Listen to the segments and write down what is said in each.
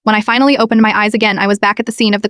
When I finally opened my eyes again, I was back at the scene of the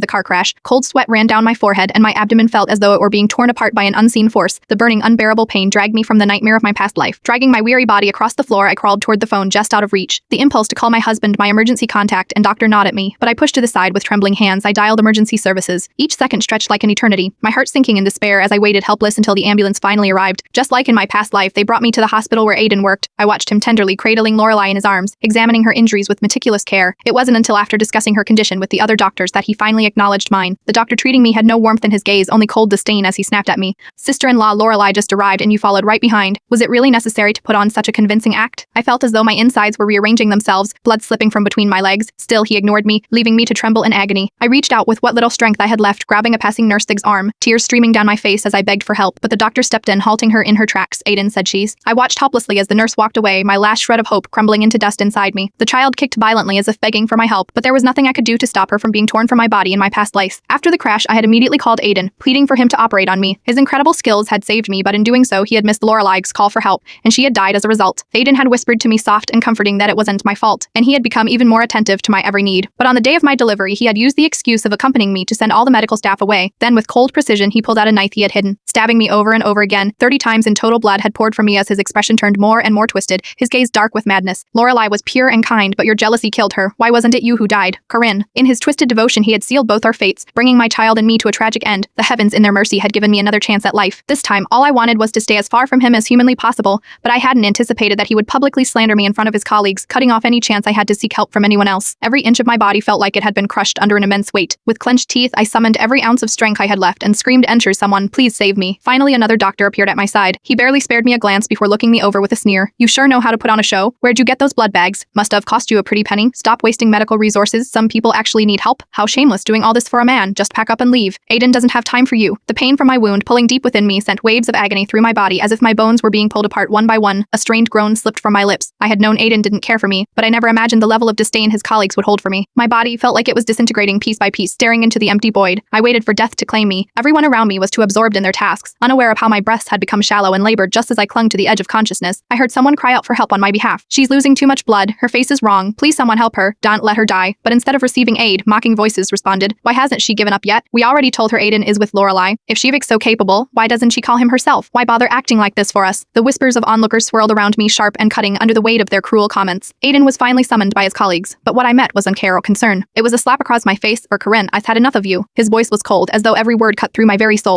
car crash. Cold sweat ran down my forehead, and my abdomen felt as though it were being torn apart by an unseen force. The burning, unbearable pain dragged me from the nightmare of my past life. Dragging my weary body across the floor, I crawled toward the phone just out of reach. The impulse to call my husband, my emergency contact, and doctor gnawed at me, but I pushed to the side with trembling hands. I dialed emergency services. Each second stretched like an eternity, my heart sinking in despair as I waited helpless until the ambulance finally arrived. Just like in my past life, they brought me to the hospital where Aiden worked. I watched him tenderly cradling Lorelai in his arms, examining her injuries with meticulous care. It wasn't until after discussing her condition with the other doctors that he finally acknowledged mine. The doctor treating me had no warmth in his gaze, only cold disdain as he snapped at me. Sister-in-law Lorelai just arrived and you followed right behind. Was it really necessary to put on such a convincing act? I felt as though my insides were rearranging themselves, blood slipping from between my legs. Still, he ignored me, leaving me to tremble in agony. I reached out with what little strength I had left, grabbing a passing nurse's arm, tears streaming down my face as I begged for help, but the doctor stepped in, halting her in her tracks. Aiden, said she. I watched helplessly as the nurse walked away, my last shred of hope crumbling into dust inside me. The child kicked violently as if begging for my help, but there was nothing I could do to stop her from being torn from my body in my past life. After the crash, I had immediately called Aiden, pleading for him to operate on me. His incredible skills had saved me, but in doing so, he had missed Lorelai's call for help, and she had died as a result. Aiden had whispered to me soft and comforting that it wasn't my fault, and he had become even more attentive to my every need. But on the day of my delivery, he had used the excuse of accompanying me to send all the medical staff away. Then with cold precision, he pulled out a knife he had hidden, stabbing me over and over again. 30 times in total blood had poured from me as his expression turned more and more twisted, his gaze dark with madness. Lorelai was pure and kind, but your jealousy killed her. Why wasn't it you who died? Corinne. In his twisted devotion, he had sealed both our fates, bringing my child and me to a tragic end. The heavens in their mercy had given me another chance at life. This time, all I wanted was to stay as far from him as humanly possible, but I hadn't anticipated that he would publicly slander me in front of his colleagues, cutting off any chance I had to seek help from anyone else. Every inch of my body felt like it had been crushed under an immense weight. With clenched teeth, I summoned every ounce of strength I had left and screamed, "Enter someone, please save me." Finally, another doctor appeared at my side. He barely spared me a glance before looking me over with a sneer. "You sure know how to put on a show? Where'd you get those blood bags? Must have cost you a pretty penny. Stop wasting medical resources. Some people actually need help. How shameless doing all this for a man. Just pack up and leave. Aiden doesn't have time for you." The pain from my wound pulling deep within me sent waves of agony through my body as if my bones were being pulled apart one by one. A strained groan slipped from my lips. I had known Aiden didn't care for me, but I never imagined the level of disdain his colleagues would hold for me. My body felt like it was disintegrating piece by piece, staring into the empty void. I waited for death to claim me. Everyone around me was too absorbed in their tasks, unaware of how my breaths had become shallow and labored just as I clung to the edge of consciousness. I heard someone cry out for help on my behalf. "She's losing too much blood. Her face is wrong. Please someone help her. Don't let her die." But instead of receiving aid, mocking voices responded, "Why hasn't she given up yet? We already told her Aiden is with Lorelai. If Shivak's so capable, why doesn't she call him herself? Why bother acting like this for us?" The whispers of onlookers swirled around me, sharp and cutting under the weight of their cruel comments. Aiden was finally summoned by his colleagues, but what I met wasn't care or concern. It was a slap across my face. "Or Corinne, I've had enough of you." His voice was cold, as though every word cut through my very soul.